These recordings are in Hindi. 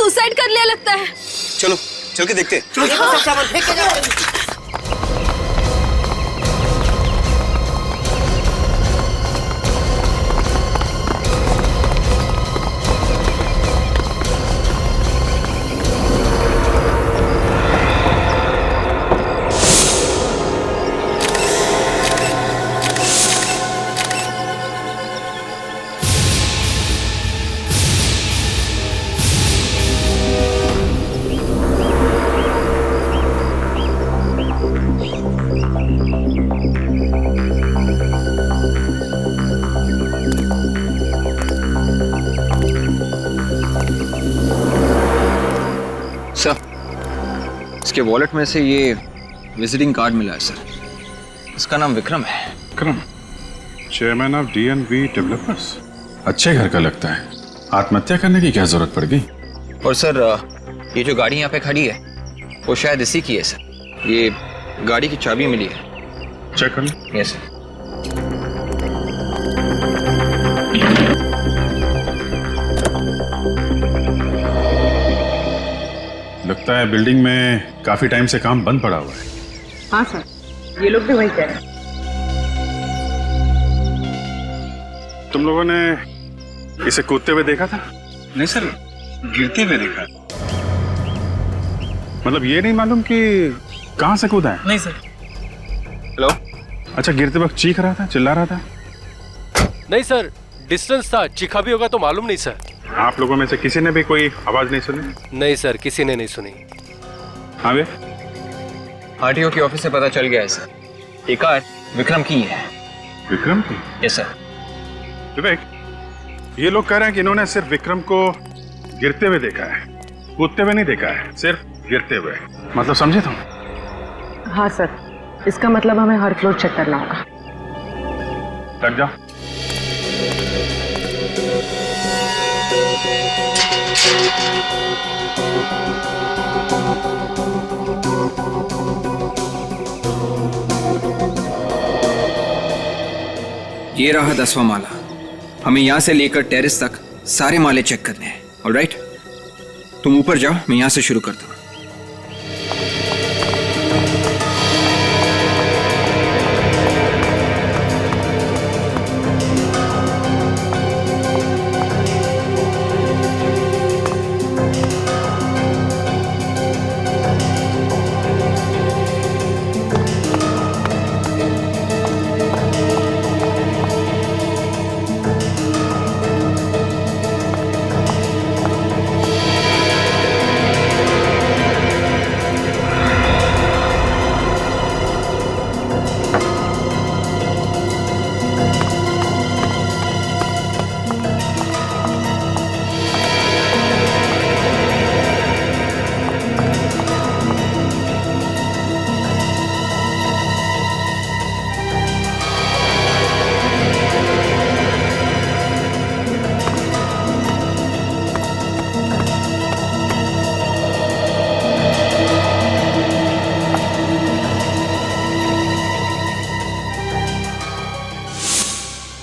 सुसाइड कर लिया लगता है। चलो चल के देखते हैं। सब सामान फेंक के जाओ। इसके वॉलेट में से ये विजिटिंग कार्ड मिला है सर। इसका नाम विक्रम है। Vikram, chairman of DNV developers. अच्छे घर का लगता है। आत्महत्या करने की क्या जरूरत पड़ गई? और सर ये जो गाड़ी यहाँ पे खड़ी है वो शायद इसी की है सर। ये गाड़ी की चाबी मिली है। चेक कर लो। Yes sir. लगता है बिल्डिंग में काफी टाइम से काम बंद पड़ा हुआ है। हाँ सर, ये लोग भी वही कह रहे हैं। तुम लोगों ने इसे कूदते हुए देखा था? नहीं सर, गिरते हुए देखा। मतलब ये नहीं मालूम कि कहाँ से कूदा है? नहीं सर। हेलो। अच्छा, गिरते वक्त चीख रहा था, चिल्ला रहा था? नहीं सर, डिस्टेंस था। चीखा भी होगा तो मालूम नहीं सर। आप लोगों में से किसी ने भी कोई आवाज नहीं सुनी? नहीं सर, किसी ने नहीं सुनी। हाँ वे? RTO के ऑफिस से पता चल गया है सर। ये कार विक्रम की है। विक्रम की? Yes sir. विवेक, ये लोग कह रहे हैं कि इन्होंने सिर्फ विक्रम को गिरते हुए देखा है, कूदते हुए नहीं देखा है, सिर्फ गिरते हुए। मतलब समझे तुम? हाँ सर, इसका मतलब हमें हर फ्लोर चेक करना होगा। लग जाओ। ये रहा 10वां माला। हमें यहाँ से लेकर टेरेस तक सारे माले चेक करने हैं। ऑलराइट, तुम ऊपर जाओ, मैं यहाँ से शुरू करता हूँ।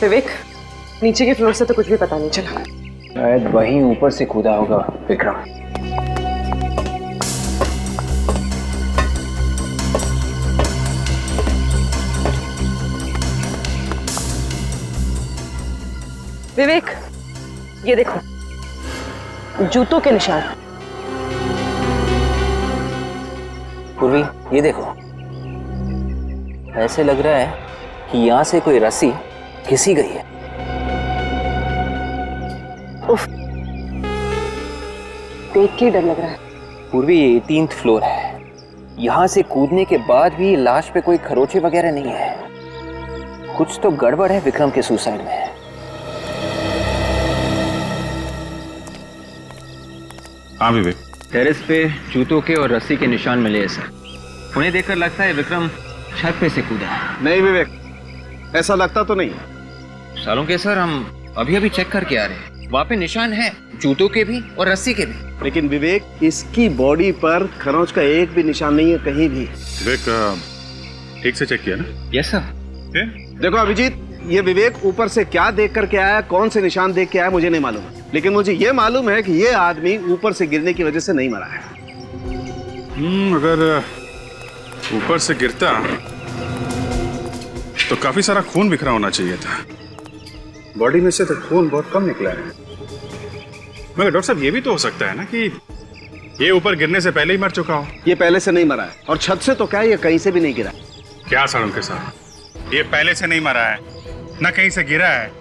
विवेक, नीचे के फ्लोर से तो कुछ भी पता नहीं चला। शायद वहीं ऊपर से कूदा होगा विक्रम। विवेक, ये देखो, जूतों के निशान। पूर्वी, ये देखो, ऐसे लग रहा है कि यहाँ से कोई रस्सी घिसी गई है। उफ, देख के डर लग रहा है। पूर्वी, ये 18th फ्लोर है। यहाँ से कूदने के बाद भी लाश पे कोई खरोचे वगैरह नहीं है। कुछ तो गड़बड़ है विक्रम के सुसाइड में। हाँ विवेक। टेरेस पे जूतों के और रस्सी के निशान मिले हैं सर। उन्हें देखकर लगता है विक्रम छत पे से कूदा है। नहीं विवेक, ऐसा लगता तो नहीं। सालों के सर, हम अभी अभी चेक करके आ रहे हैं। वहाँ पे निशान है, जूतों के भी और रस्सी के भी। लेकिन विवेक, इसकी बॉडी पर खरोंच का एक भी निशान नहीं है कहीं भी। विवेक, ठीक से चेक किया ना? Yes sir. देखो अभिजीत, ये विवेक ऊपर से क्या देख करके आया, कौन से निशान देख के आया, मुझे नहीं मालूम। लेकिन मुझे ये मालूम है कि ये आदमी ऊपर से गिरने की वजह से नहीं मरा है। अगर ऊपर से गिरता तो काफी सारा खून बिखरा होना चाहिए था। बॉडी में से तो खून बहुत कम निकला है। मगर डॉक्टर साहब, ये भी तो हो सकता है ना कि ये ऊपर गिरने से पहले ही मर चुका हो। ये पहले से नहीं मरा है, और छत से तो क्या, ये कहीं से भी नहीं गिरा। क्या सर उनके साथ, ये पहले से नहीं मरा है, ना कहीं से गिरा है,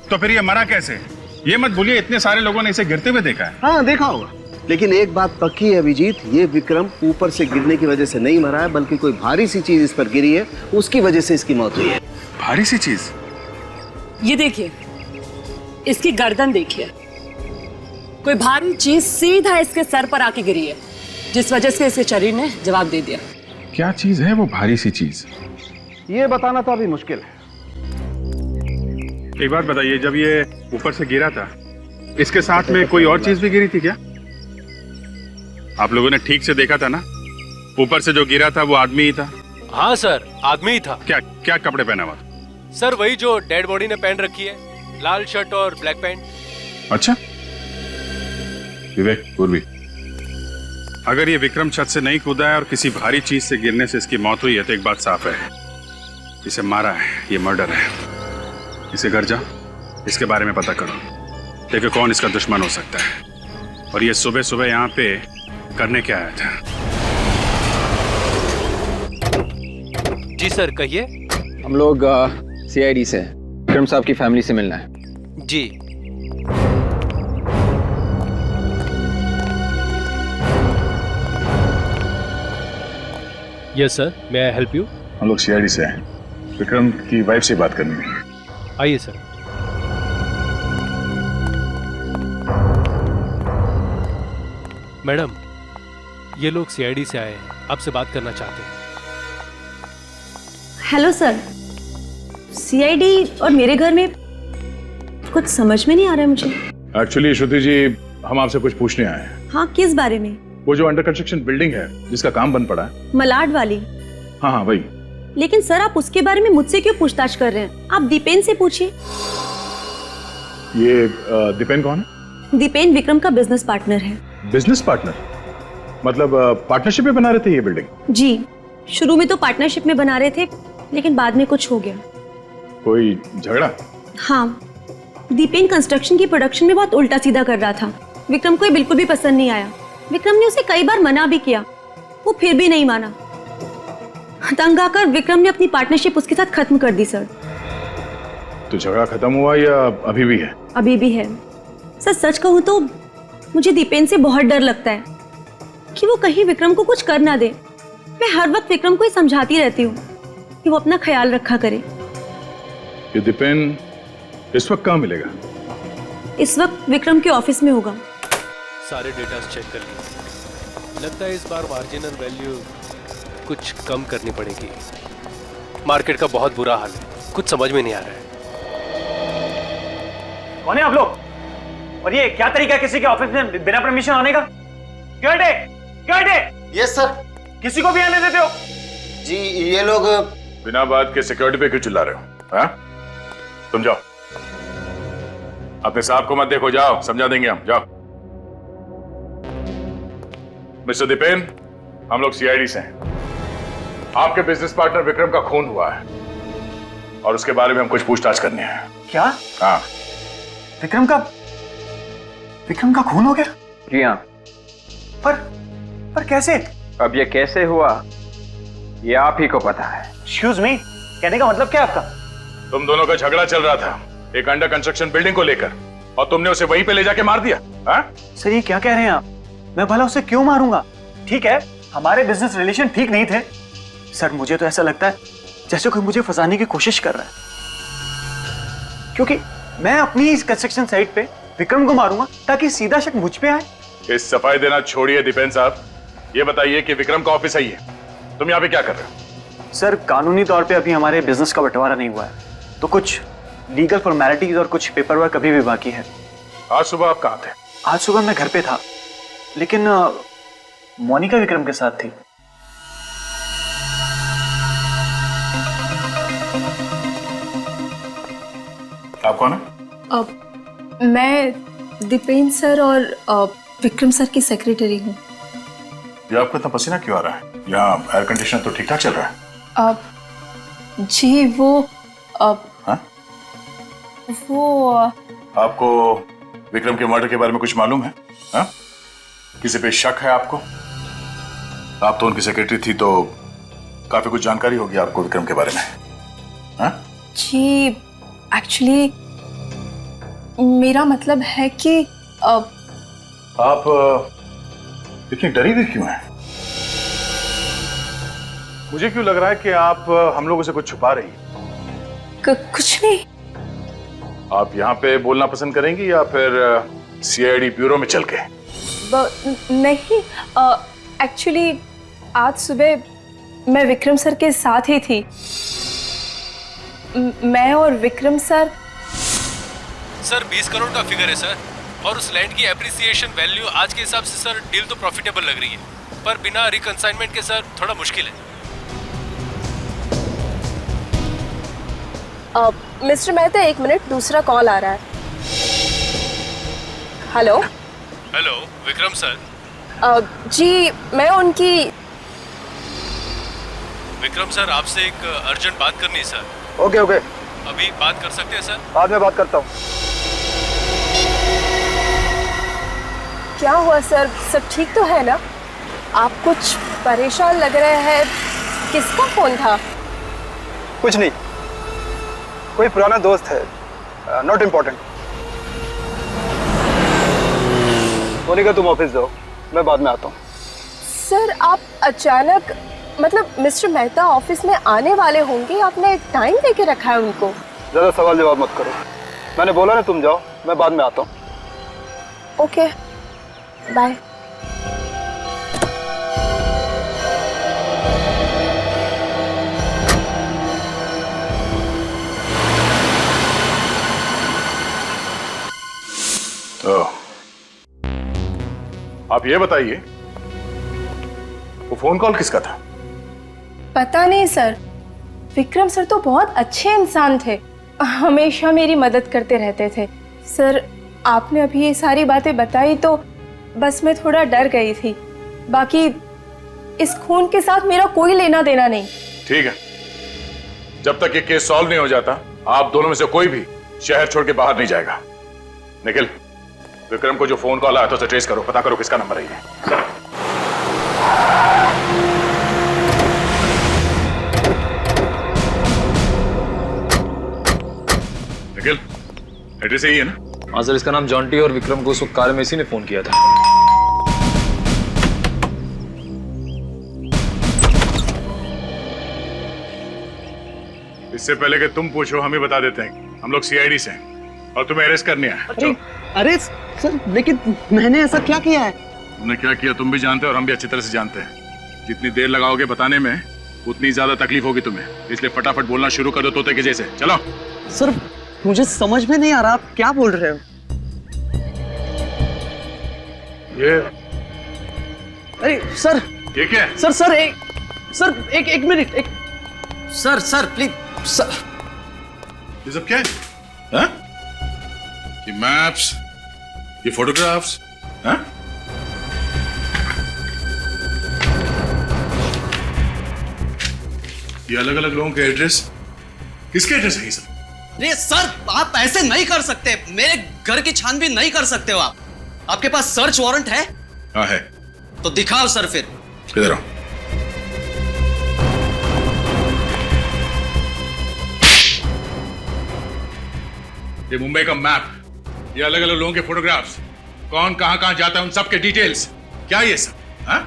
तो फिर ये मरा कैसे? ये मत भूलिए, इतने सारे लोगों ने इसे गिरते हुए देखा है। हाँ, देखा होगा, लेकिन एक बात पक्की है अभिजीत, ये विक्रम ऊपर से गिरने की वजह से नहीं मरा है, बल्कि कोई भारी सी चीज इस पर गिरी है, उसकी वजह से इसकी मौत हुई है। भारी सी चीज? ये देखिए, इसकी गर्दन देखिए, कोई भारी चीज सीधा इसके सर पर आके गिरी है, जिस वजह से इसके शरीर ने जवाब दे दिया। क्या चीज है वो भारी सी चीज? ये बताना तो अभी मुश्किल है। एक बात बताइए, जब ये ऊपर से गिरा था, इसके साथ में कोई और चीज भी गिरी थी क्या? आप लोगों ने ठीक से देखा था ना? ऊपर से जो गिरा था वो आदमी ही था। हाँ सर, आदमी ही था। क्या क्या कपड़े पहना हुआ? सर वही जो डेड बॉडी ने पहन रखी है, लाल शर्ट और ब्लैक पैंट। अच्छा विवेक, पूर्वी, अगर ये विक्रम छत से नहीं कूदा है और किसी भारी चीज से गिरने से इसकी मौत हुई है, तो एक बात साफ है, इसे मारा है, ये मर्डर है। इसे घर जा, इसके बारे में पता करो, देखो कौन इसका दुश्मन हो सकता है, और ये सुबह सुबह यहाँ पे करने क्या आया था। जी सर, कहिए। हम लोग CID से विक्रम साहब की फैमिली से मिलना है। जी। Yes sir, may I help you? हम लोग CID से हैं, विक्रम की वाइफ से बात करनी है। आइए सर। मैडम, ये लोग CID से आए हैं, आपसे बात करना चाहते हैं। हेलो सर, CID और मेरे घर में कुछ समझ में नहीं आ रहा है मुझे। एक्चुअली श्रुति जी, हम आपसे कुछ पूछने आए हैं। हाँ, किस बारे में? वो जो अंडर कंस्ट्रक्शन बिल्डिंग है जिसका काम बन पड़ा है, मलाड वाली? हाँ हाँ वही। लेकिन सर, आप उसके बारे में मुझसे क्यों पूछताछ कर रहे हैं? आप दीपेन से पूछिए। ये दीपेन कौन है? दीपेन विक्रम का बिजनेस पार्टनर है। Business partner? मतलब पार्टनरशिप में बना रहे थे ये बिल्डिंग? जी, शुरू में तो पार्टनरशिप में बना रहे थे, लेकिन बाद में कुछ हो गया। कोई झगड़ा? हाँ, दीपेन कंस्ट्रक्शन की प्रोडक्शन में बहुत उल्टा सीधा कर रहा था। विक्रम को ये बिल्कुल भी पसंद नहीं आया। विक्रम ने उसे कई बार मना भी किया, वो फिर भी नहीं माना। तंग आकर विक्रम ने अपनी पार्टनरशिप उसके साथ खत्म कर दी सर। तो झगड़ा खत्म हुआ या अभी भी है? अभी भी है सर। सच कहूँ तो मुझे दीपेन से बहुत डर लगता है कि वो कहीं विक्रम को कुछ कर ना दे। मैं हर वक्त विक्रम को ही समझाती रहती हूँ कि वो अपना ख्याल रखा करे। ये दीपेन इस वक्त कहाँ मिलेगा? इस वक्त विक्रम के ऑफिस में होगा। सारे डेटा चेक कर लिए, लगता है इस बार मार्जिनल वैल्यू कुछ कम करनी पड़ेगी। मार्केट का बहुत बुरा हाल है, कुछ समझ में नहीं आ रहा है। कौन है आप लोग? और ये क्या तरीका है किसी के ऑफिस में बिना परमिशन आने का? Yes sir. किसी को भी आने देते हो? जी, ये लोग बिना बात के सिक्योरिटी पे क्यों चिल्ला रहे हो? हाँ? तुम जाओ, अपने साहब को मत देखो, जाओ, समझा देंगे हम, जाओ। मिस्टर दीपेन, हम लोग CID से हैं। आपके बिजनेस पार्टनर विक्रम का खून हुआ है और उसके बारे में हम कुछ पूछताछ करनी है। क्या? हाँ। विक्रम का खून हो गया? जी हाँ। पर कैसे? अब ये कैसे हुआ ये आप ही को पता है। एक्सक्यूज मी, कहने का मतलब क्या आपका? तुम दोनों का झगड़ा चल रहा था एक अंडर कंस्ट्रक्शन बिल्डिंग को लेकर, और तुमने उसे वहीं पे ले जाके मार दिया। हाँ? सर, ये क्या कह रहे हैं आप? मैं भला उसे क्यों मारूंगा? ठीक है, हमारे बिजनेस रिलेशन ठीक नहीं थे। सर, मुझे तो ऐसा लगता है जैसे कोई मुझे फंसाने की कोशिश कर रहा है, क्योंकि मैं अपनी इस कंस्ट्रक्शन साइट पे विक्रम को मारूंगा ताकि सीधा शक मुझ पे आए। इस सफाई देना छोड़िए दीपेन साहब, ये बताइए कि विक्रम का ऑफिस है ये, तुम यहाँ पे क्या कर रहे हो? सर, कानूनी तौर पे अभी हमारे बिजनेस का बंटवारा नहीं हुआ है, तो कुछ लीगल फॉर्मेलिटीज और कुछ पेपर वर्क अभी भी बाकी है। आज सुबह आप कहाँ थे? आज सुबह मैं घर पे था, लेकिन मोनिका विक्रम के साथ थी। आप कौन है? मैं दीपेन सर और विक्रम सर की सेक्रेटरी हूँ। ये आपको इतना पसीना क्यों आ रहा है? यहाँ एयर कंडीशनर तो ठीक ठाक चल रहा है। जी वो हाँ? वो आपको विक्रम के मर्डर के बारे में कुछ मालूम है? हाँ? किसी पे शक है आपको? आप तो उनकी सेक्रेटरी थी तो काफी कुछ जानकारी होगी आपको विक्रम के बारे में। हाँ? जी एक्चुअली मेरा मतलब है कि आप इतनी डरी हुई क्यों हैं? मुझे क्यों लग रहा है कि आप हम लोगों से कुछ छुपा रही हैं? कुछ नहीं। आप यहाँ पे बोलना पसंद करेंगी या फिर सीआईडी ब्यूरो में चल के? नहीं, एक्चुअली आज सुबह मैं विक्रम सर के साथ ही थी। मैं और विक्रम सर 20 करोड़ का फिगर है सर, और उस लैंड की एप्रिसिएशन वैल्यू आज के हिसाब से सर डील तो प्रॉफिटेबल लग रही है, पर बिना रिकंसाइनमेंट के सर थोड़ा मुश्किल है। मिस्टर मेहता, एक मिनट, दूसरा कॉल आ रहा है। Hello hello Vikram sir. जी मैं उनकी विक्रम सर आपसे एक अर्जेंट बात करनी है सर। ओके ओके, अभी बात कर सकते हैं सर? बाद में बात करता हूँ। क्या हुआ सर, सब ठीक तो है ना? आप कुछ परेशान लग रहे हैं। किसका फोन था? कुछ नहीं, कोई पुराना दोस्त है, नॉट इम्पोर्टेंट। मोनिका तुम ऑफिस जाओ, मैं बाद में आता हूँ। सर आप अचानक, मतलब मिस्टर मेहता ऑफिस में आने वाले होंगे, आपने टाइम देके रखा है उनको। ज़्यादा सवाल जवाब मत करो, मैंने बोला ना तुम जाओ, मैं बाद में आता हूँ। Okay bye. आप ये बताइए, वो फोन कॉल किसका था? पता नहीं सर, विक्रम सर तो बहुत अच्छे इंसान थे, हमेशा मेरी मदद करते रहते थे। सर आपने अभी ये सारी बातें बताई तो बस मैं थोड़ा डर गई थी, बाकी इस खून के साथ मेरा कोई लेना देना नहीं। ठीक है, जब तक ये केस सॉल्व नहीं हो जाता आप दोनों में से कोई भी शहर छोड़ के बाहर नहीं जाएगा। निखिल, विक्रम को जो फोन कॉल आया था उसे ट्रेस करो, पता करो किसका नंबर है ये। निखिल, एड्रेस यही है ना? हाँ सर, इसका नाम जॉन्टी और विक्रम को उस वक्त कार में इसी ने फोन किया था। इससे पहले कि तुम पूछो हम ही बता देते हैं, हम लोग सीआईडी से हैं और तुम्हें अरेस्ट करने आए। अरे सर, लेकिन मैंने ऐसा क्या किया है? तुमने क्या किया तुम भी जानते हो और हम भी अच्छी तरह से जानते हैं। जितनी देर लगाओगे बताने में उतनी ज्यादा तकलीफ होगी तुम्हें, इसलिए फटाफट बोलना शुरू कर दो तोते के जैसे। चलो। सर मुझे समझ में नहीं आ रहा, आप क्या बोल रहे हो? ये अरे सर, ये क्या है? सर एक मिनट, सर प्लीज सर। ये सब क्या है? हाँ? ये मैप्स, ये फोटोग्राफ्स, हाँ? ये अलग अलग लोगों के एड्रेस, किसके एड्रेस है ये सब? अरे सर, आप ऐसे नहीं कर सकते, मेरे घर की छानबीन नहीं कर सकते हो आप। आपके पास सर्च वारंट है? हाँ है। तो दिखाओ सर फिर। इधर आओ। ये मुंबई का मैप, ये अलग अलग लोगों के फोटोग्राफ्स, कौन कहां कहां जाता है उन सब के डिटेल्स, क्या ये सब? हाँ?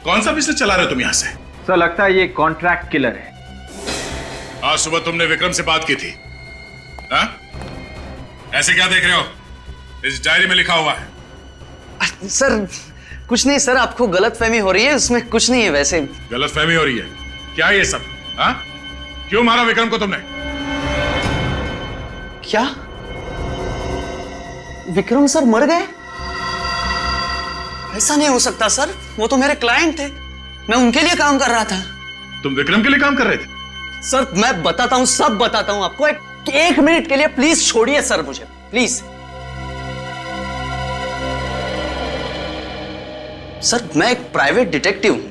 कौन सा बिजनेस चला रहे हो तुम यहां से? सर लगता है ये कॉन्ट्रैक्ट किलर है। आज सुबह तुमने विक्रम से बात की थी, हाँ? ऐसे क्या देख रहे हो? इस डायरी में लिखा हुआ है। सर कुछ नहीं सर, आपको गलतफहमी हो रही है, उसमें कुछ नहीं है। वैसे गलतफहमी हो रही है? क्या ये सब? हाँ? क्यों मारा विक्रम को तुमने? क्या विक्रम सर मर गए? ऐसा नहीं हो सकता सर, वो तो मेरे क्लाइंट थे, मैं उनके लिए काम कर रहा था। तुम विक्रम के लिए काम कर रहे थे? सर मैं बताता हूं, सब बताता हूं आपको। एक मिनट के लिए प्लीज छोड़िए सर मुझे, प्लीज। सर मैं एक प्राइवेट डिटेक्टिव हूं।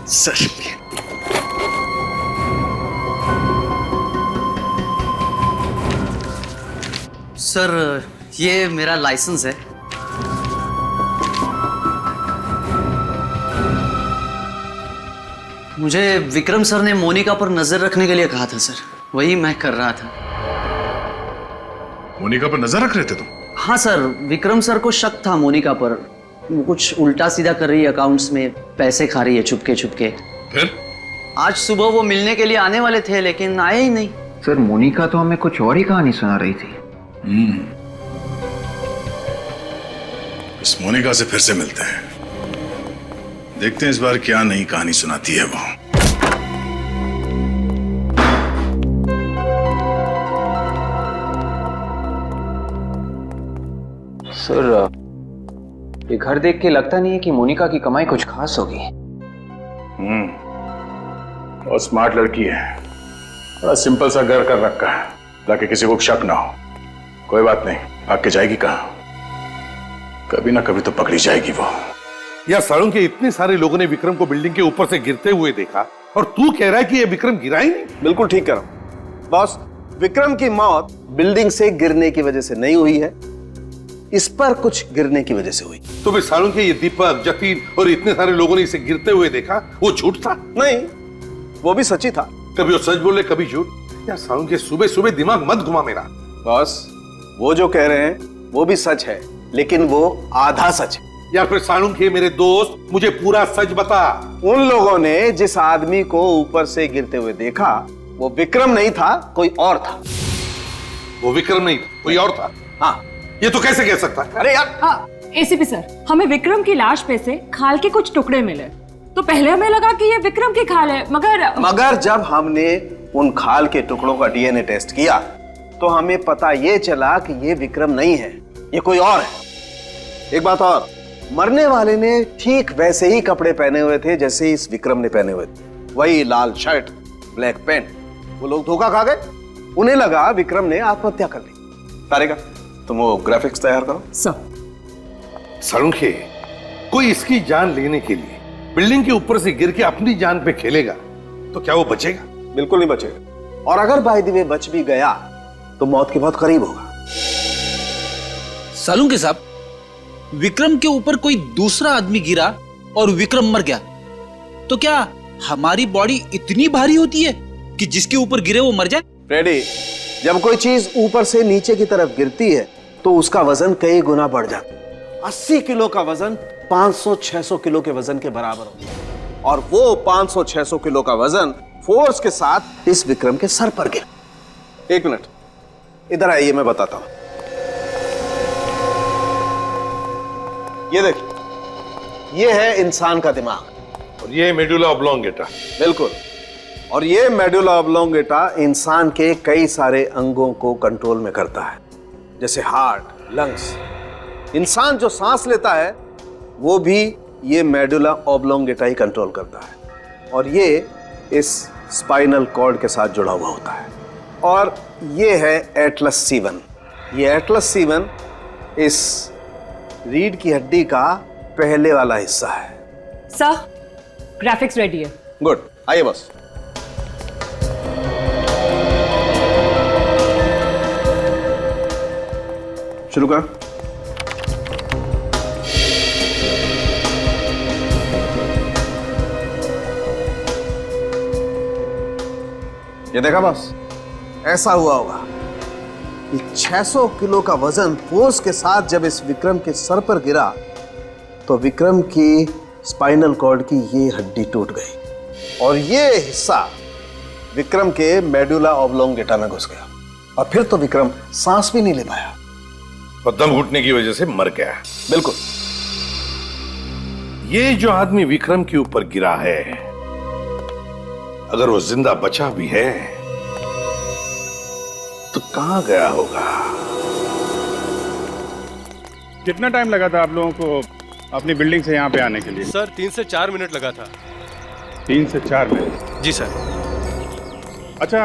सर सर ये मेरा लाइसेंस है। मुझे विक्रम सर ने मोनिका पर नजर रखने के लिए कहा था सर, वही मैं कर रहा था। मोनिका पर नजर रख रहे थे तुम? हाँ सर, विक्रम सर को शक था मोनिका पर, वो कुछ उल्टा सीधा कर रही है, अकाउंट्स में पैसे खा रही है चुपके चुपके। फिर आज सुबह वो मिलने के लिए आने वाले थे लेकिन आए ही नहीं। सर मोनिका तो हमें कुछ और ही कहानी सुना रही थी। इस मोनिका से फिर से मिलते हैं, देखते हैं इस बार क्या नई कहानी सुनाती है वो। सर ये घर देख के लगता नहीं है कि मोनिका की कमाई कुछ खास होगी। और स्मार्ट लड़की है, बड़ा सिंपल सा घर कर रखा है ताकि किसी को शक ना हो। कोई बात नहीं, भाग के जाएगी कहां? कभी ना कभी तो पकड़ी जाएगी वो। यार सालून के इतने सारे लोगों ने विक्रम को बिल्डिंग के ऊपर से गिरते हुए देखा और तू कह रहा है कि ये विक्रम गिरा ही नहीं? बिल्कुल ठीक कह रहा हूं बॉस। विक्रम की मौत बिल्डिंग से गिरने की वजह से नहीं हुई है, इस पर कुछ गिरने की वजह से हुई। तो फिर सालून के ये दीपक, जतीन और इतने सारे लोगों ने इसे गिरते हुए देखा, वो झूठ था? नहीं, वो भी सच्ची था। कभी वो सच बोले कभी झूठ। यार सालून के सुबह सुबह दिमाग मत घुमा मेरा। बॉस वो जो कह रहे हैं वो भी सच है, लेकिन वो आधा सच है। यार फिर सालून के मेरे दोस्त, मुझे पूरा सच बता। उन लोगों ने जिस आदमी को ऊपर से गिरते हुए देखा वो विक्रम नहीं था, कोई और था। वो विक्रम नहीं, कोई और था? हाँ। ये तो कैसे कह सकता है? अरे यार एसीपी सर, हमें विक्रम की लाश पे से खाल के कुछ टुकड़े मिले, तो पहले हमें लगा कि ये विक्रम की खाल है, मगर जब हमने उन खाल के टुकड़ों का डीएनए टेस्ट किया तो हमें पता ये चला कि ये विक्रम नहीं है, ये कोई और है। एक बात और, मरने वाले ने ठीक वैसे ही कपड़े पहने हुए थे जैसे इस विक्रम ने पहने हुए थे, वही लाल शर्ट, ब्लैक पैंट। वो लोग धोखा खा गए, उन्हें लगा विक्रम ने आत्महत्या कर ली। तारिका तुम वो ग्राफिक्स तैयार करो। सालून के कोई इसकी जान लेने के लिए बिल्डिंग के ऊपर से गिर के अपनी जान पे खेलेगा तो क्या वो बचेगा? बिल्कुल नहीं बचेगा, और अगर बाय द वे बच भी गया तो मौत के बहुत करीब होगा। सालून के साहब, विक्रम के ऊपर कोई दूसरा आदमी गिरा और विक्रम मर गया, तो क्या हमारी बॉडी इतनी भारी होती है कि जिसके ऊपर गिरे वो मर जाए? रेडी, जब कोई चीज ऊपर से नीचे की तरफ गिरती है तो उसका वजन कई गुना बढ़ जाता है। 80 किलो का वजन 500-600 किलो के वजन के बराबर होता है, और वो 500-600 किलो का वजन फोर्स के साथ इस विक्रम के सर पर गिरा। एक मिनट इधर आइए, मैं बताता हूं। ये देखिए, ये है इंसान का दिमाग और ये मेडुला ऑब्लोंगेटा। बिल्कुल, और ये मेडुला ऑब्लोंगेटा इंसान के कई सारे अंगों को कंट्रोल में करता है, जैसे हार्ट, लंग्स। इंसान जो सांस लेता है वो भी ये मेडुला ऑब्लोंगेटा ही कंट्रोल करता है, और ये इस स्पाइनल कॉर्ड के साथ जुड़ा हुआ होता है। और ये है एटलस सीवन। ये एटलस सीवन इस रीढ़ की हड्डी का पहले वाला हिस्सा है। सर ग्राफिक्स रेडी है। गुड, आइए बस। शुरू कर। ये देखा बस, ऐसा हुआ होगा कि 600 किलो का वजन फोर्स के साथ जब इस विक्रम के सर पर गिरा तो विक्रम की स्पाइनल कॉर्ड की ये हड्डी टूट गई, और ये हिस्सा विक्रम के मेडुला ऑब्लोंगेटा में घुस गया, और फिर तो विक्रम सांस भी नहीं ले पाया और दम घुटने की वजह से मर गया। बिल्कुल। ये जो आदमी विक्रम के ऊपर गिरा है, अगर वो जिंदा बचा भी है तो कहां गया होगा? कितना टाइम लगा था आप लोगों को अपनी बिल्डिंग से यहाँ पे आने के लिए? सर 3 से 4 मिनट लगा था। 3 से 4 मिनट। जी सर। अच्छा,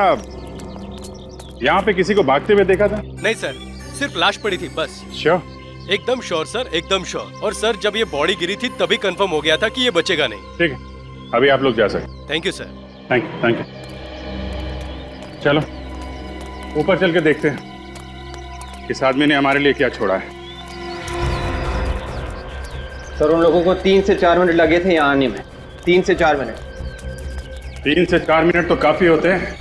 यहाँ पे किसी को भागते हुए देखा था? नहीं सर, सिर्फ लाश पड़ी थी बस। श्योर? एकदम श्योर सर, एकदम श्योर। और सर जब ये बॉडी गिरी थी तभी कंफर्म हो गया था कि ये बचेगा नहीं। ठीक है, अभी आप लोग जा सकते। Thank you sir. Thank you, thank you. चलो ऊपर चल के देखते हैं इस आदमी ने हमारे लिए क्या छोड़ा है। सर उन लोगों को 3 से 4 मिनट लगे थे यहाँ आने में। 3 से 4 मिनट। 3 से 4 मिनट तो काफी होते हैं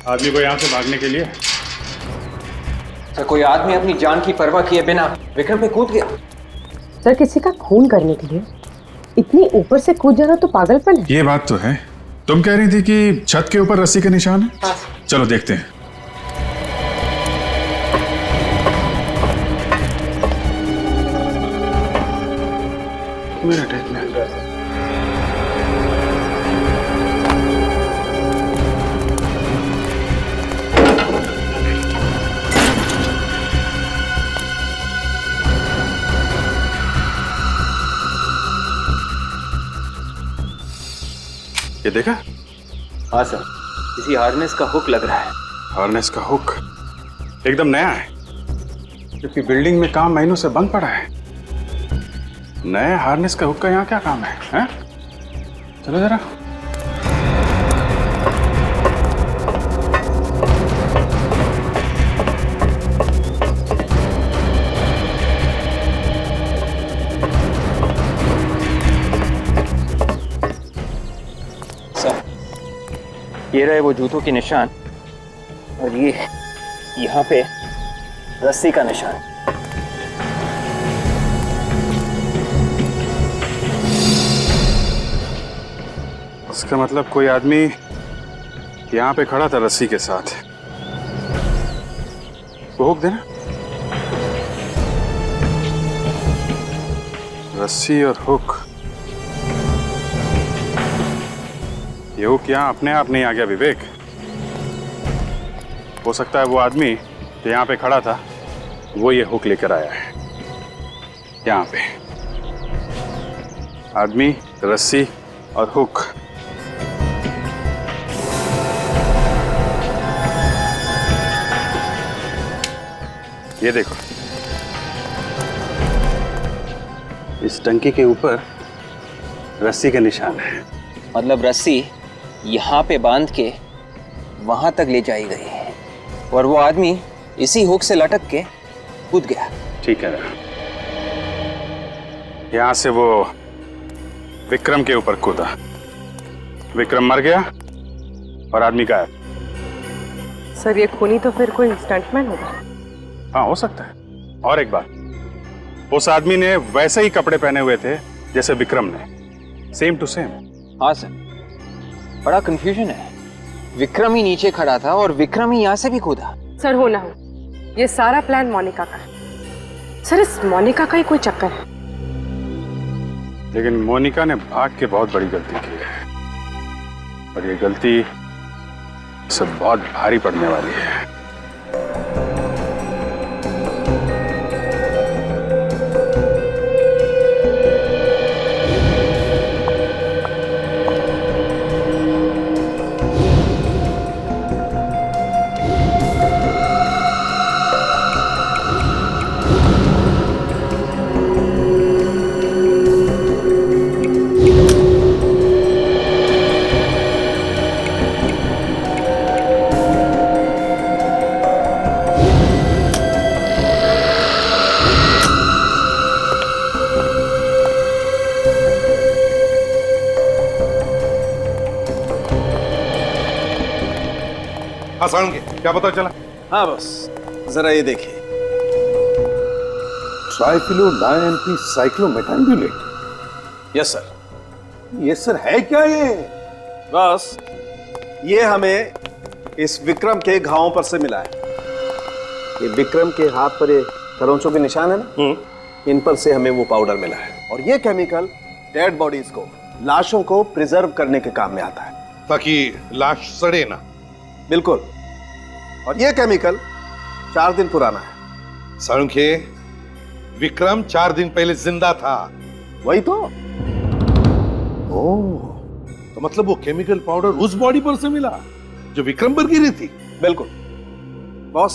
आदमी को यहाँ से भागने के लिए। सर कोई आदमी अपनी जान की परवाह किए बिना विक्रम पे कूद गया। सर किसी का खून करने के लिए इतनी ऊपर से कूद जाना तो पागलपन है। ये बात तो है। तुम कह रही थी कि छत के ऊपर रस्सी के निशान है? हाँ। चलो देखते हैं। ये देखा? हाँ सर, किसी हार्नेस का हुक लग रहा है। हार्नेस का हुक एकदम नया है, क्योंकि बिल्डिंग में काम महीनों से बंद पड़ा है। नए हार्नेस का हुक का यहाँ क्या काम है, हैं? चलो जरा। ये रहे वो जूतों के निशान और ये यहाँ पे रस्सी का निशान। इसका मतलब कोई आदमी यहाँ पे खड़ा था रस्सी के साथ। वो हुक देना। रस्सी और हुक, ये हुक यहाँ अपने आप नहीं आ गया विवेक। हो सकता है वो आदमी जो यहाँ पे खड़ा था वो ये हुक लेकर आया है। यहाँ पे आदमी, रस्सी और हुक। ये देखो, इस टंकी के ऊपर रस्सी का निशान है। मतलब रस्सी यहाँ पे बांध के वहां तक ले जाई गई है और वो आदमी इसी हुक से लटक के कूद गया। ठीक है, यहां से वो विक्रम के ऊपर कूदा। विक्रम मर गया और आदमी गायब। सर ये खूनी तो फिर कोई स्टंटमैन होगा। हाँ, हो सकता है। और एक बात, उस आदमी ने वैसे ही कपड़े पहने हुए थे जैसे विक्रम ने, सेम टू सेम। हाँ सर, बड़ा कंफ्यूजन है। विक्रम ही नीचे खड़ा था और विक्रम ही यहाँ से भी कूदा। सर हो ना हो, ये सारा प्लान मोनिका का है। सर इस मोनिका का ही कोई चक्कर है। लेकिन मोनिका ने भाग के बहुत बड़ी गलती की है और ये गलती सब बहुत भारी पड़ने वाली है। सारंगी, क्या पता चला? हाँ बस जरा ये देखिए, ट्राइक्लोडायएम्पी साइक्लोमेटाम्बुलेट। Yes sir. ये सर है क्या ये? बस ये हमें इस विक्रम के घावों पर से मिला है। ये विक्रम के हाथ पर ये खरोंचों के निशान है ना, इन पर से हमें वो पाउडर मिला है। और ये केमिकल डेड बॉडीज को, लाशों को प्रिजर्व करने के काम में आता है, ताकि लाश सड़े ना। बिल्कुल। और ये केमिकल 4 दिन पुराना है। सारंगी, विक्रम 4 दिन पहले जिंदा था। वही तो। ओह, तो तो मतलब वो केमिकल पाउडर उस बॉडी पर से मिला जो विक्रम पर गिरी थी? बिल्कुल बॉस,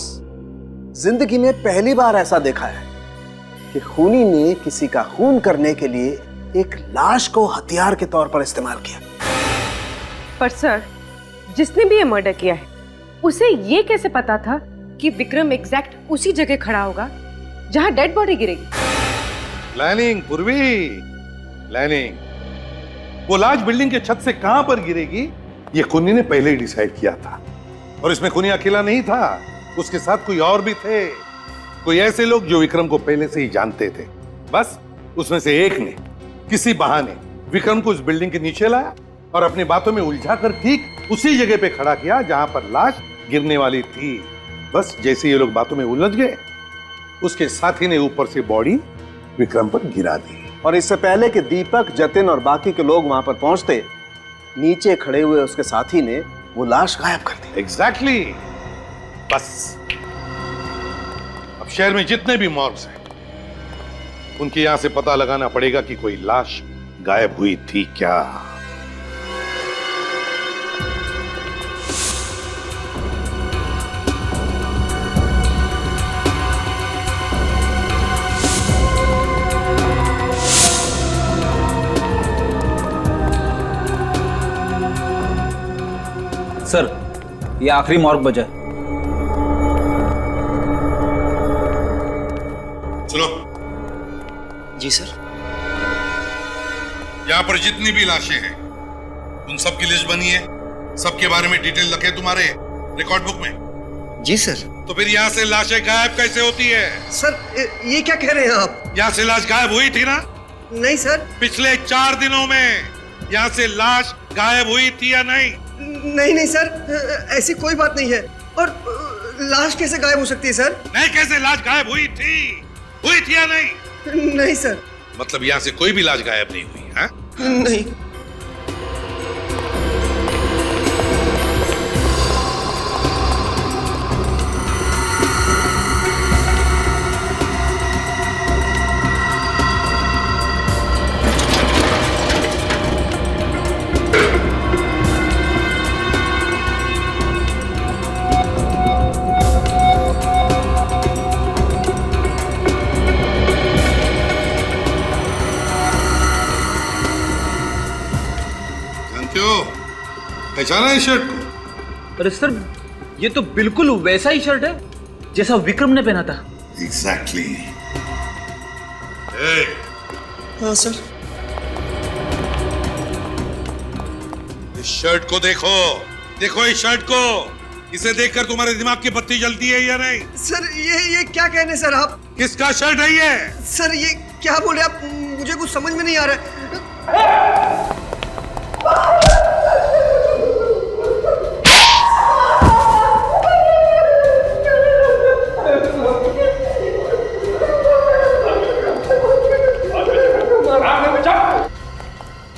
जिंदगी में पहली बार ऐसा देखा है कि खूनी ने किसी का खून करने के लिए एक लाश को हथियार के तौर पर इस्तेमाल किया। पर सर, जिसने भी ये मर्डर किया है उसे ये कैसे पता था कि विक्रम एग्जैक्ट उसी जगह खड़ा होगा जहां डेड बॉडी गिरेगी? प्लानिंग पूर्वी, प्लानिंग। वो लाश बिल्डिंग के छत से कहां पर गिरेगी ये खूनी ने पहले ही डिसाइड किया था। और इसमें खूनी अकेला नहीं था, उसके साथ कोई और भी थे, कोई ऐसे लोग जो विक्रम को पहले से ही जानते थे। बस उसमें से एक ने किसी बहाने विक्रम को उस बिल्डिंग के नीचे लाया और अपनी बातों में उलझा कर ठीक उसी जगह पे खड़ा किया जहां पर लाश गिरने वाली थी। बस जैसे ये लोग बातों में उलझ गए, उसके साथी ने ऊपर से बॉडी विक्रम पर गिरा दी। और इससे पहले कि दीपक, जतिन और बाकी के लोग वहां पर पहुंचते, नीचे खड़े हुए उसके साथी ने वो लाश गायब कर दी। एग्जैक्टली। बस अब शहर में जितने भी मॉर्ग्स हैं उनके यहां से पता लगाना पड़ेगा कि कोई लाश गायब हुई थी क्या। सर, ये आखिरी मॉर्ग बजा है। सुनो जी सर। यहां पर जितनी भी लाशें हैं उन सब की लिस्ट बनी है, सबके बारे में डिटेल लिखे तुम्हारे रिकॉर्ड बुक में? जी सर। तो फिर यहाँ से लाशें गायब कैसे होती है? सर, ये क्या कह रहे हैं आप? यहाँ से लाश गायब हुई थी ना? नहीं सर। पिछले 4 दिनों में यहाँ से लाश गायब हुई थी या नहीं? नहीं सर, ऐसी कोई बात नहीं है। और लाश कैसे गायब हो सकती है सर? नहीं, कैसे लाश गायब हुई थी या नहीं? नहीं सर। मतलब यहाँ से कोई भी लाश गायब नहीं हुई है? नहीं। पहचाना इस शर्ट को? अरे सर, ये तो बिल्कुल वैसा ही शर्ट है जैसा विक्रम ने पहना था। एग्जैक्टली। हाँ सर। इस शर्ट को देखो, देखो इस शर्ट को। इसे देखकर तुम्हारे दिमाग की बत्ती जलती है या नहीं? सर, ये क्या कह रहे हैं सर आप? किसका शर्ट है ये? सर, ये क्या बोल रहे हैं आप? मुझे कुछ समझ में नहीं आ रहा है।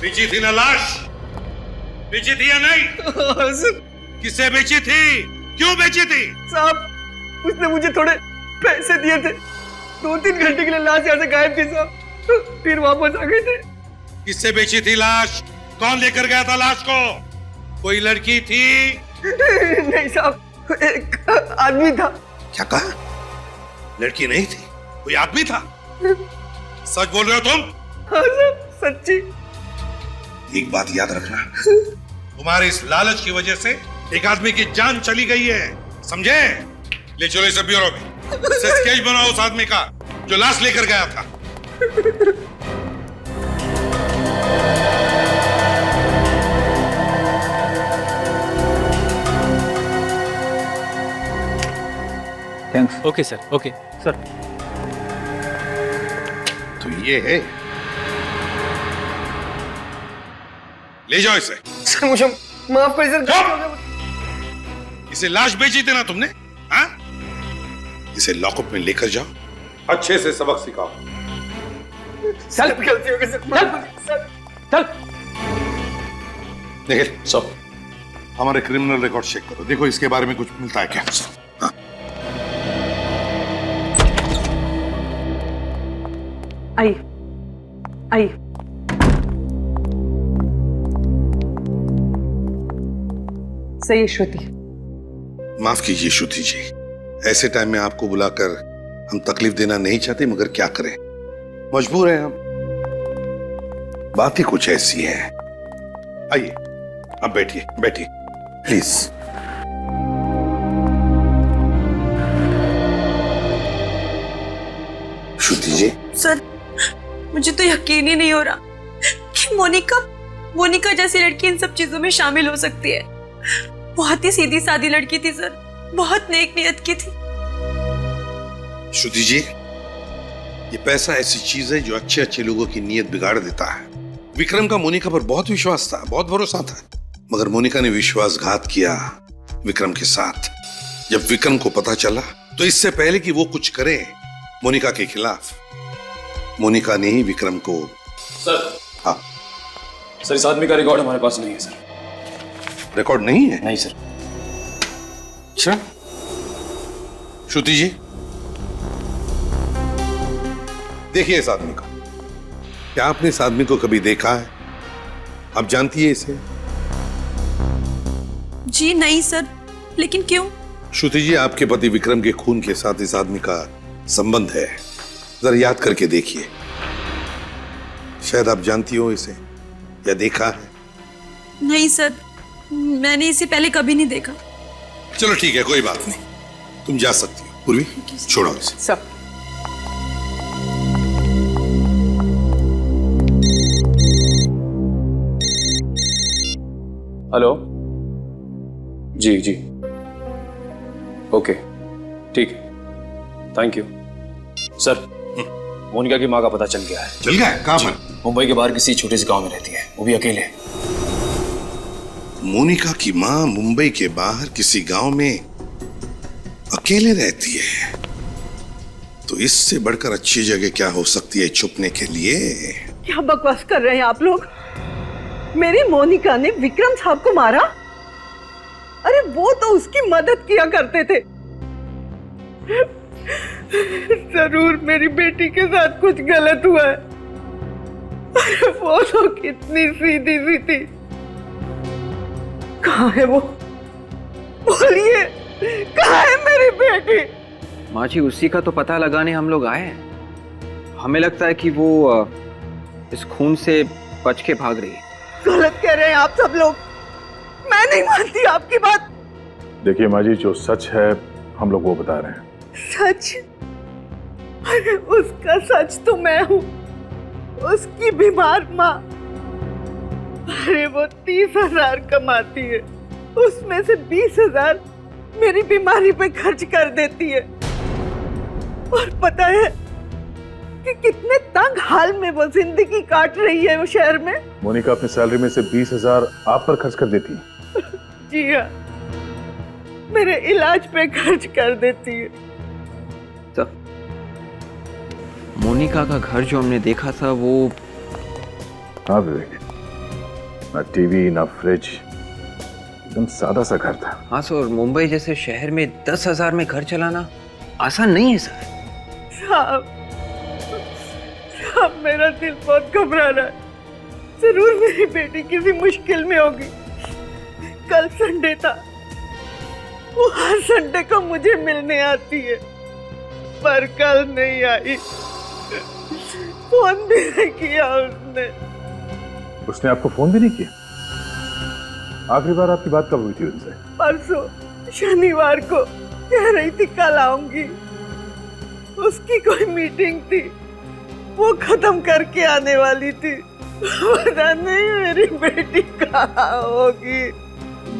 बेची थी ना लाश? बेची थी या नहीं? सर। किसे बेची थी? क्यों बेची थी? साहब, उसने मुझे थोड़े पैसे दिए थे। 2-3 घंटे के लिए लाश यहाँ से गायब थी साहब, फिर वापस आ गए थे। किससे बेची थी लाश? कौन लेकर गया था लाश को? कोई लड़की थी? नहीं साहब, एक आदमी था। क्या कहा? लड़की नहीं थी, कोई आदमी था? सच बोल रहे हो तुम? हाँ सर, सच्ची। एक बात याद रखना, तुम्हारे इस लालच की वजह से एक आदमी की जान चली गई है, समझे? ले चलो इसे ब्यूरो में, इसे स्केच बनाओ उस आदमी का जो लाश लेकर गया था। Thanks. Okay sir, okay sir. तो ये है, ले जाओ इसे। सर, मुझे माफ कर सर। इसे लाश बेची थी ना तुमने? हाँ? इसे लॉकअप में लेकर जाओ, अच्छे से सबक सिखाओ। चल, गलती हो गई सर। चल। देखिए सब, हमारे क्रिमिनल रिकॉर्ड चेक करो, देखो इसके बारे में कुछ मिलता है क्या? हाँ? आई। सही है श्रुति। माफ कीजिए श्रुति जी, ऐसे टाइम में आपको बुलाकर हम तकलीफ देना नहीं चाहते, मगर क्या करें, मजबूर हैं हम। बात ही कुछ ऐसी है। आइए, अब बैठिए बैठिए प्लीज। Shruti ji. सर, मुझे तो यकीन ही नहीं हो रहा कि मोनिका जैसी लड़की इन सब चीजों में शामिल हो सकती है। बहुत ही सीधी सादी लड़की थी सर, बहुत नेक नियत की थी। श्रुति जी, ये पैसा ऐसी चीज है जो अच्छे अच्छे लोगों की नीयत बिगाड़ देता है। विक्रम का मोनिका पर बहुत विश्वास था, बहुत भरोसा था, मगर मोनिका ने विश्वासघात किया विक्रम के साथ। जब विक्रम को पता चला तो इससे पहले कि वो कुछ करे मोनिका के खिलाफ, मोनिका ने ही विक्रम को। सर, हाँ सर, इस आदमी का रिकॉर्ड हमारे पास नहीं है सर। रिकॉर्ड नहीं है? नहीं सर। अच्छा, श्रुति जी देखिए इस आदमी को। क्या आपने इस आदमी को कभी देखा है? आप जानती है इसे? जी नहीं सर, लेकिन क्यों? श्रुति जी, आपके पति विक्रम के खून के साथ इस आदमी का संबंध है। जरा याद करके देखिए, शायद आप जानती हो इसे या देखा है। नहीं सर, मैंने इसे पहले कभी नहीं देखा। चलो ठीक है, कोई बात नहीं, तुम जा सकती हो। पूर्वी, छोड़ो इसे। सब हेलो, जी जी, ओके, ठीक है, थैंक यू। सर, मोनिका की माँ का पता चल गया है। चल गया है? कहाँ पर? मुंबई के बाहर किसी छोटे से गांव में रहती है, वो भी अकेले। मोनिका की माँ मुंबई के बाहर किसी गांव में अकेले रहती है, तो इससे बढ़कर अच्छी जगह क्या हो सकती है छुपने के लिए? क्या बकवास कर रहे हैं आप लोग? मेरी मोनिका ने विक्रम साहब को मारा? अरे वो तो उसकी मदद किया करते थे। जरूर मेरी बेटी के साथ कुछ गलत हुआ है। अरे वो तो कितनी सीधी सी थी। कहाँ है वो? बोलिए, कहाँ है मेरी बेटी? माँ जी, उसी का तो पता लगाने हम लोग आए हैं। हमें लगता है कि वो इस खून से बच के भाग रही है। गलत कह रहे हैं आप सब लोग, मैं नहीं मानती आपकी बात। देखिए माँ जी, जो सच है हम लोग वो बता रहे हैं। सच? अरे उसका सच तो मैं हूँ, उसकी बीमार माँ। अरे वो 30,000 कमाती है, उसमें से 20,000 मेरी बीमारी पे खर्च कर देती है। और पता है कि कितने तंग हाल में वो जिंदगी काट रही है वो शहर में। मोनिका अपनी सैलरी में से 20,000 आप पर खर्च कर देती है? जी हाँ, मेरे इलाज पे खर्च कर देती है। तो मोनिका का घर जो हमने देखा था वो? हाँ विवेक, ना टीवी ना फ्रिज, एकदम सादा सा घर था। हाँ सर, मुंबई जैसे शहर में 10,000 में घर चलाना आसान नहीं है सर। साहब, मेरा दिल बहुत घबरा रहा है। जरूर मेरी बेटी किसी मुश्किल में होगी। कल संडे था, वो हर संडे को मुझे मिलने आती है, पर कल नहीं आई। फोन भी नहीं किया उसने आपको फोन भी नहीं किया? आखिरी बार आपकी बात कब हुई थी उनसे? परसों शनिवार को, कह रही थी कल आऊंगी। उसकी कोई मीटिंग थी, वो खत्म करके आने वाली थी। पता नहीं मेरी बेटी कहाँ होगी।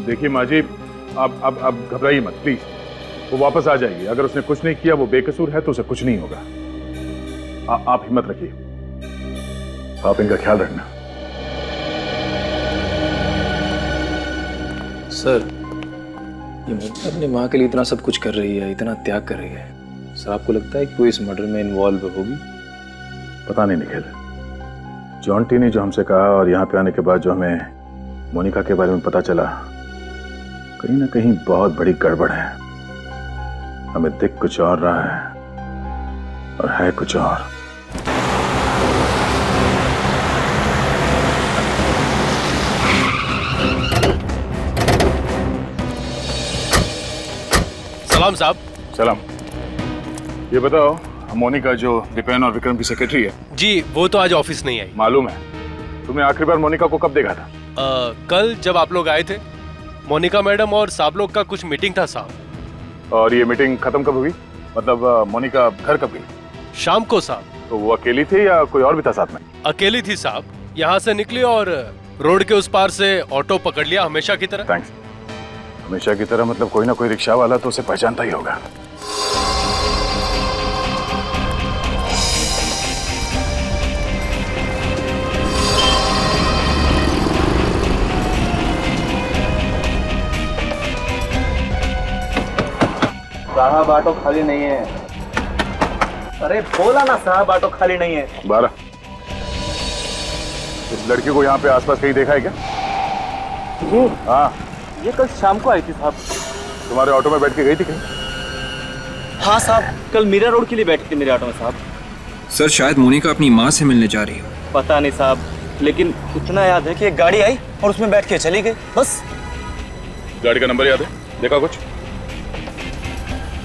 देखिए माँ जी, अब घबराइए मत प्लीज, वो वापस आ जाएगी। अगर उसने कुछ नहीं किया, वो बेकसूर है, तो उसे कुछ नहीं होगा। आप हिम्मत रखिए, आप इनका ख्याल रखना। सर, ये मोनिका अपनी माँ के लिए इतना सब कुछ कर रही है, इतना त्याग कर रही है। सर, आपको लगता है कि वो इस मर्डर में इन्वॉल्व होगी? पता नहीं निखिल, जॉन्टी ने जो हमसे कहा और यहाँ पे आने के बाद जो हमें मोनिका के बारे में पता चला, कहीं ना कहीं बहुत बड़ी गड़बड़ है। हमें दिख कुछ और रहा है और है कुछ और। सलाम साहब। सलाम। ये बताओ, मोनिका जो दीपेन और विक्रम की सेक्रेटरी है। जी, वो तो आज ऑफिस नहीं आई। मालूम है। तुमने आखिरी बार मोनिका को कब देखा था? कल जब आप लोग आए थे। मोनिका मैडम और साहब लोग का कुछ मीटिंग था साहब। और ये मीटिंग खत्म कब हुई? मतलब मोनिका घर कब गई? शाम को साहब। तो वो अकेली थी या कोई और भी था साथ में? अकेली थी साहब। यहाँ से निकली और रोड के उस पार से ऑटो पकड़ लिया हमेशा की तरह। थैंक्स। हमेशा की तरह मतलब कोई ना कोई रिक्शा वाला तो उसे पहचानता ही होगा। साहब ऑटो खाली नहीं है। अरे बोला ना साहब ऑटो खाली नहीं है। 12। इस लड़की को यहाँ पे आसपास कहीं देखा है क्या? ये हाँ, ये कल शाम को आई थी साहब। तुम्हारे ऑटो में बैठ के गई थी कहीं? हाँ साहब, कल मीरा रोड के लिए बैठी थी मेरे ऑटो में साहब। सर शायद मोनिका अपनी माँ से मिलने जा रही हो। पता नहीं साहब, लेकिन इतना याद है कि एक गाड़ी आई और उसमें बैठ के चली गई, बस। गाड़ी का नंबर याद है? देखा कुछ?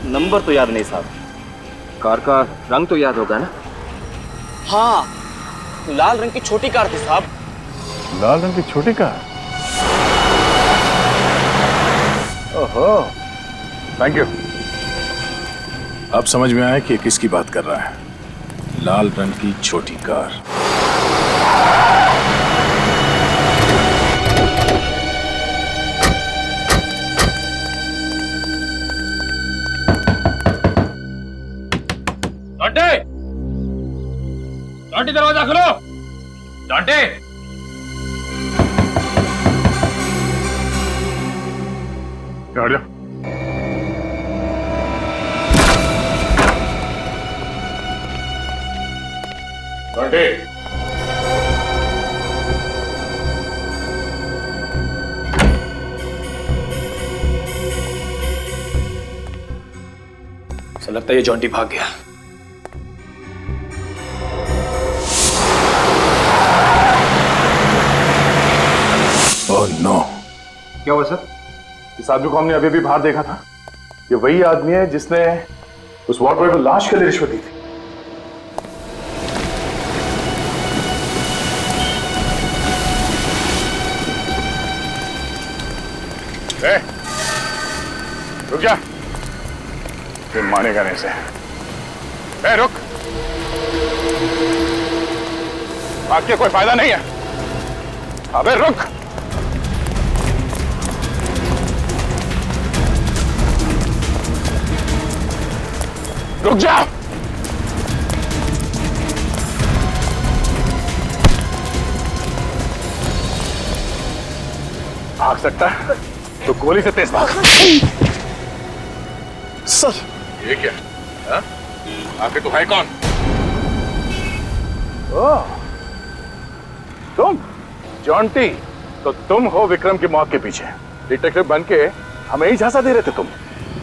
नंबर तो याद नहीं साहब। कार का रंग तो याद होगा ना? हाँ, लाल रंग की छोटी कार थी साहब। लाल रंग की छोटी कार? ओहो, थैंक यू। अब समझ में आया कि किसकी बात कर रहा है। लाल रंग की छोटी कार। डांटे, दरवाजा खोलो। डांटे, हट जा। डांटे, ऐसा लगता है ये जॉन्टी भाग गया। Oh no. क्या हुआ सर? इस आदमी को हमने अभी भी बाहर देखा था। ये वही आदमी है जिसने उस वार्ड बॉय को लाश के लिए रिश्वत दी थी। रुक जा, फिर मानेगा नहीं से। रुक, भाग के कोई फायदा नहीं है। अबे रुक। रुक जा। भाग सकता है तो गोली से तेज भाग। सर, ये क्या? हाँ? आखिर तू है कौन? ओह, तुम जॉन्टी। तो तुम हो विक्रम की मौत के पीछे। डिटेक्टिव बन के हमें ही झांसा दे रहे थे तुम।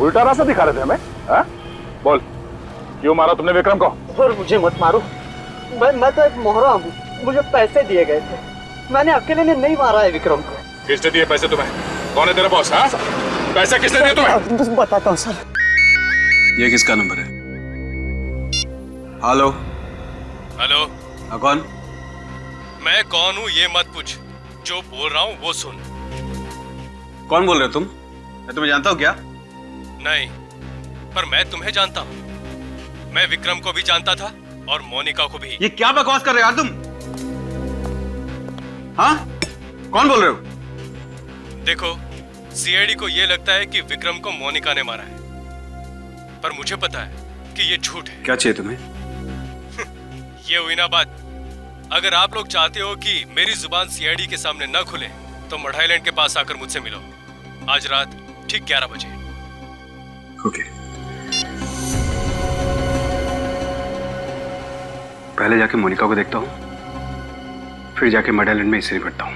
उल्टा रास्ता दिखा रहे थे हमें। हाँ? बोल, क्यों मारा तुमने विक्रम को? सर मुझे मत मारो। मैं तो एक मोहरा हूँ, मुझे पैसे दिए गए थे। मैंने अकेले ने नहीं मारा है विक्रम को। किसने दिए पैसे तुम्हें? कौन है तेरा बॉस? हाँ? पैसे किसने दिए तुम्हें? बस बताता हूँ सर। ये किसका नंबर है? Hello hello. कौन? मैं कौन हूँ ये मत पूछ, जो बोल रहा हूँ वो सुन। कौन बोल रहे हो तुम? मैं तुम्हें जानता हूँ क्या? नहीं, पर मैं तुम्हें जानता हूँ। मैं विक्रम को भी जानता था और मोनिका को भी। ये क्या बकवास कर रहे हो यार तुम? हाँ? कौन बोल रहे हो? देखो, सीआईडी को ये लगता है कि विक्रम को मोनिका ने मारा है, पर मुझे पता है कि ये झूठ है। क्या चाहिए तुम्हें? ये हुई ना बात। अगर आप लोग चाहते हो कि मेरी जुबान सीआईडी के सामने न खुले, तो मड आइलैंड के पास आकर मुझसे मिलो आज रात ठीक 11 बजे। ओके। पहले जाके मोनिका को देखता हूँ, फिर जाके मड आइलैंड में इसे निपटता हूँ।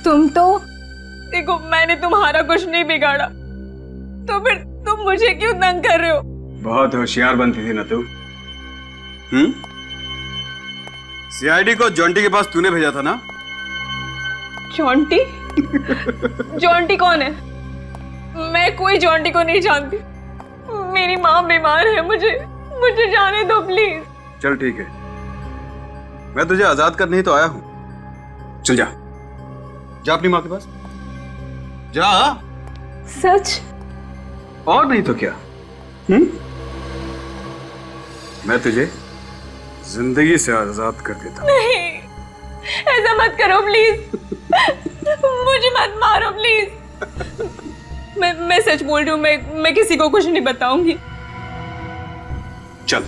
तुम तो देखो, मैंने तुम्हारा कुछ नहीं बिगाड़ा, तो फिर तुम मुझे क्यों तंग कर रहे हो? बहुत होशियार बनती थी ना तू। सीआईडी को जॉन्टी के पास तूने भेजा था ना? जॉन्टी? जॉन्टी कौन है? मैं कोई जॉन्टी को नहीं जानती। मेरी माँ बीमार है, मुझे जाने दो प्लीज। चल ठीक है, मैं तुझे आजाद करने ही तो आया हूं। चल जा, जा अपनी माँ के पास जा। सच? और नहीं तो क्या? मैं तुझे जिंदगी से आजाद कर देता हूं। नहीं, ऐसा मत करो प्लीज। मुझे मत मारो प्लीज। मैं सच बोल रही हूँ, मैं किसी को कुछ नहीं बताऊंगी। चल,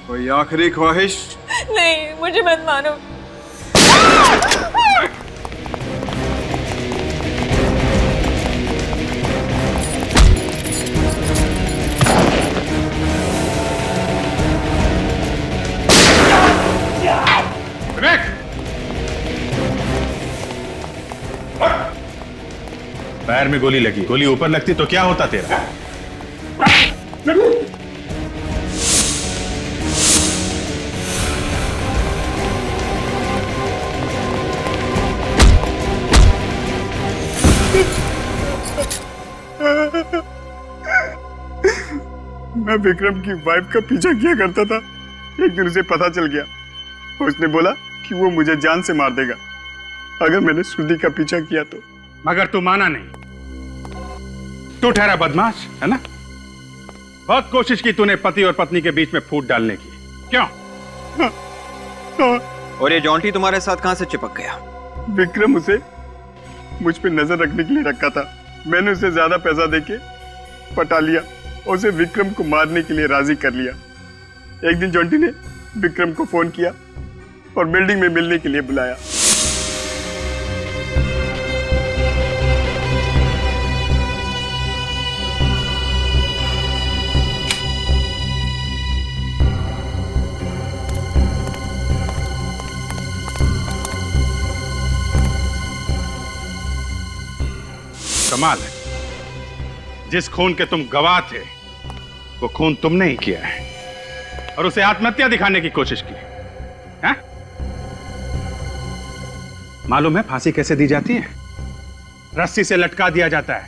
कोई आखिरी ख्वाहिश? नहीं, मुझे मत मारो। पैर में गोली लगी, गोली ऊपर लगती तो क्या होता तेरा? मैं विक्रम की वाइफ का पीछा किया करता था। एक दिन उसे पता चल गया, उसने बोला कि वो मुझे जान से मार देगा अगर मैंने श्रुति का पीछा किया तो। मगर तू माना नहीं, तू ठहरा बदमाश, है ना? बहुत कोशिश की तूने पति और पत्नी के बीच में फूट डालने की, क्यों? और ये जॉन्टी तुम्हारे साथ कहां से चिपक गया? विक्रम उसे मुझ पे नजर रखने के लिए रखा था। मैंने उसे ज्यादा पैसा देके पटा लिया, उसे विक्रम को मारने के लिए राजी कर लिया। एक दिन जॉन्टी ने विक्रम को फोन किया और बिल्डिंग में मिलने के लिए बुलाया। कमाल है, जिस खून के तुम गवाह थे वो खून तुमने ही किया है और उसे आत्महत्या दिखाने की कोशिश की है? मालूम है फांसी कैसे दी जाती है? रस्सी से लटका दिया जाता है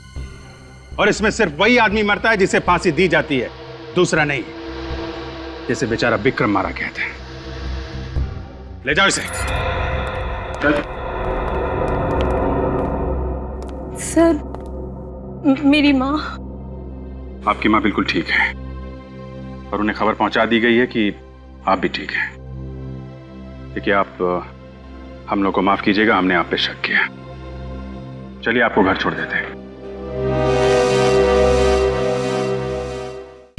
और इसमें सिर्फ वही आदमी मरता है जिसे फांसी दी जाती है, दूसरा नहीं। जैसे बेचारा विक्रम मारा गया था। ले जाओ इसे। सर, मेरी माँ? आपकी माँ बिल्कुल ठीक है और उन्हें खबर पहुंचा दी गई है कि आप भी ठीक हैं। देखिए, आप हम लोग को माफ कीजिएगा, हमने आप पे शक किया। चलिए आपको घर छोड़ देते हैं।